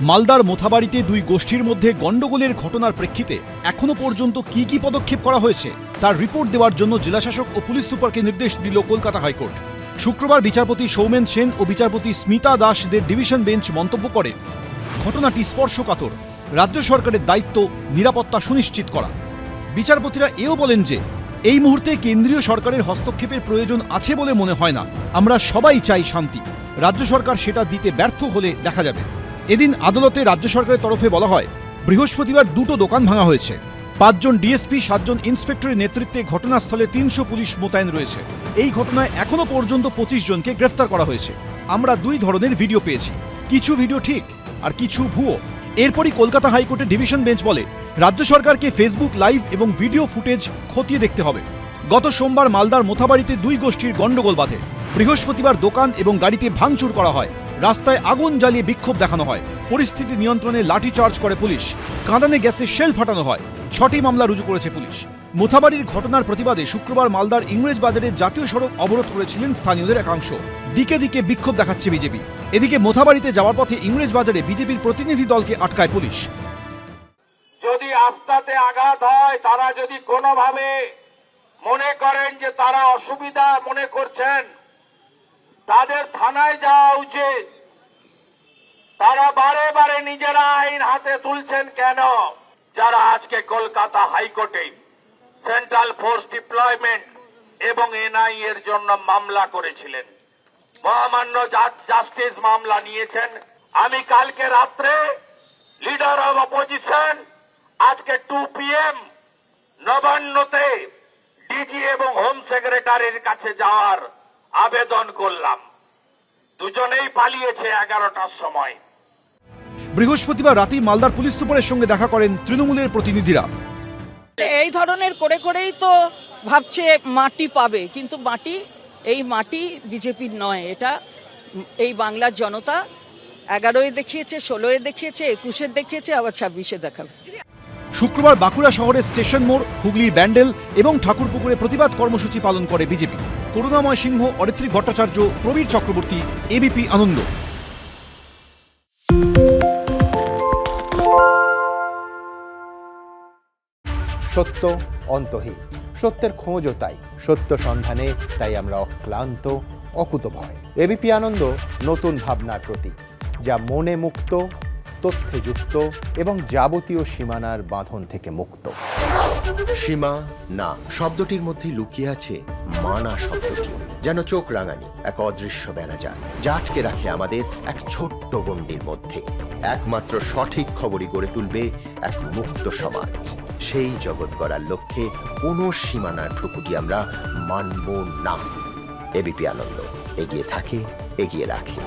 মালদার মোথাবাড়িতে দুই গোষ্ঠীর মধ্যে গন্ডগোলের ঘটনার প্রেক্ষিতে এখনো পর্যন্ত কি কি পদক্ষেপ করা হয়েছে তার রিপোর্ট দেওয়ার জন্য জেলাশাসক ও পুলিশ সুপারকে নির্দেশ দিল কলকাতা হাইকোর্ট। শুক্রবার বিচারপতি সৌমেন সেন ও বিচারপতি স্মিতা দাসদের ডিভিশন বেঞ্চ মন্তব্য করে, ঘটনাটি স্পর্শকাতর, রাজ্য সরকারের দায়িত্ব নিরাপত্তা সুনিশ্চিত করা। বিচারপতিরা এও বলেন যে এই মুহূর্তে কেন্দ্রীয় সরকারের হস্তক্ষেপের প্রয়োজন আছে বলে মনে হয় না। আমরা সবাই চাই শান্তি, রাজ্য সরকার সেটা দিতে ব্যর্থ হলে দেখা যাবে। এদিন আদালতে রাজ্য সরকারের তরফে বলা হয়, বৃহস্পতিবার দুটো দোকান ভাঙা হয়েছে। 5 জন ডিএসপি 7 জন ইন্সপেক্টরের নেতৃত্বে ঘটনাস্থলে 300 পুলিশ মোতায়েন রয়েছে। এই ঘটনায় এখনো পর্যন্ত 25 জনকে গ্রেফতার করা হয়েছে। আমরা দুই ধরনের ভিডিও পেয়েছি, কিছু ভিডিও ঠিক আর কিছু ভুয়ো। এরপরই কলকাতা হাইকোর্টের ডিভিশন বেঞ্চ বলে, রাজ্য সরকারকে ফেসবুক লাইভ এবং ভিডিও ফুটেজ খতিয়ে দেখতে হবে। গত সোমবার মালদার মোথাবাড়িতে দুই গোষ্ঠীর গন্ডগোল বাধে। বৃহস্পতিবার দোকান এবং গাড়িতে ভাঙচুর করা হয়, রাস্তায় আগুন জ্বালিয়ে বিক্ষোভ দেখানো হয়, পরিস্থিতি নিয়ন্ত্রণে লাঠিচার্জ করে পুলিশ, কাঁদানে গ্যাসে শেল ফাটানো হয়। 6টি মামলা রুজু করেছে পুলিশ। মোথাবাড়ির ঘটনার প্রতিবাদে শুক্রবার মালদার ইংরেজ বাজারে জাতীয় সড়ক অবরোধ করেছিলেন স্থানীয়দের একাংশ। দিকে দিকে বিক্ষোভ দেখাচ্ছে বিজেপি। এদিকে মোথাবাড়িতে যাওয়ার পথে ইংরেজ বাজারে বিজেপির প্রতিনিধি দলকে আটকায় পুলিশ। যদি আস্থাতে আঘাত হয়, তারা যদি কোনোভাবে মনে করেন যে তারা অসুবিধা মনে করছেন, তাদের থানায় যাওয়া উচিত। তারা বারে বারে নিজেরা আইন হাতে তুলছেন কেন? যারা আজকে কলকাতা হাইকোর্টে সেন্ট্রাল ফোর্স ডিপ্লয়মেন্ট এবং এনআই এর জন্য মামলা করেছিলেন, মহামান্য জাস্টিস মামলা নিয়েছেন। আমি কালকে রাত্রে লিডার অব অপোজিশন আজকে 2 PM নবান্নতে ডিজি এবং হোম সেক্রেটারির কাছে যাওয়ার আবেদন করলাম। দুজনেই পালিয়েছে 11টার সময়। বৃহস্পতিবার রাতেই মালদার পুলিশ সুপারের সঙ্গে দেখা করেন তৃণমূলের প্রতিনিধিরা। এই ধরনের করেই তো ভাবছে মাটি পাবে, কিন্তু এই মাটি বিজেপির নয়, এটা এই বাংলার জনতা 11-এ দেখিয়েছে, 16-এ দেখিয়েছে, 21-এ দেখিয়েছে, আবার 26-এ দেখাবে। শুক্রবার বাঁকুড়া শহরের স্টেশন মোড়, হুগলির ব্যান্ডেল এবং ঠাকুরপুকুরে প্রতিবাদ কর্মসূচি পালন করে বিজেপি। করুণাময় সিংহ, অরিত্রী ভট্টাচার্য, প্রবীর চক্রবর্তী, এবিপি আনন্দ। সত্য অন্তহীন, সত্যের খোঁজও তাই, সত্য সন্ধানে তাই আমরা অক্লান্ত, অকুতভয়। এবিপি আনন্দ নতুন ভাবনার প্রতীক, যা মনে মুক্ত, তথ্যে যুক্ত এবং যাবতীয় সীমানার বাঁধন থেকে মুক্ত। সীমা না শব্দটির মধ্যে লুকিয়ে আছে মানা শব্দটি, যেন চোখ রাঙানি এক অদৃশ্য বেড়াজাল, যা আটকে রাখে আমাদের এক ছোট্ট গণ্ডির মধ্যে। একমাত্র সঠিক খবরই গড়ে তুলবে এক মুক্ত সমাজ। সেই জগৎ গড়ার লক্ষ্যে কোনো সীমানার ঠুকুটি আমরা মানব না। এবিপি আনন্দ এগিয়ে থাকে, এগিয়ে রাখে।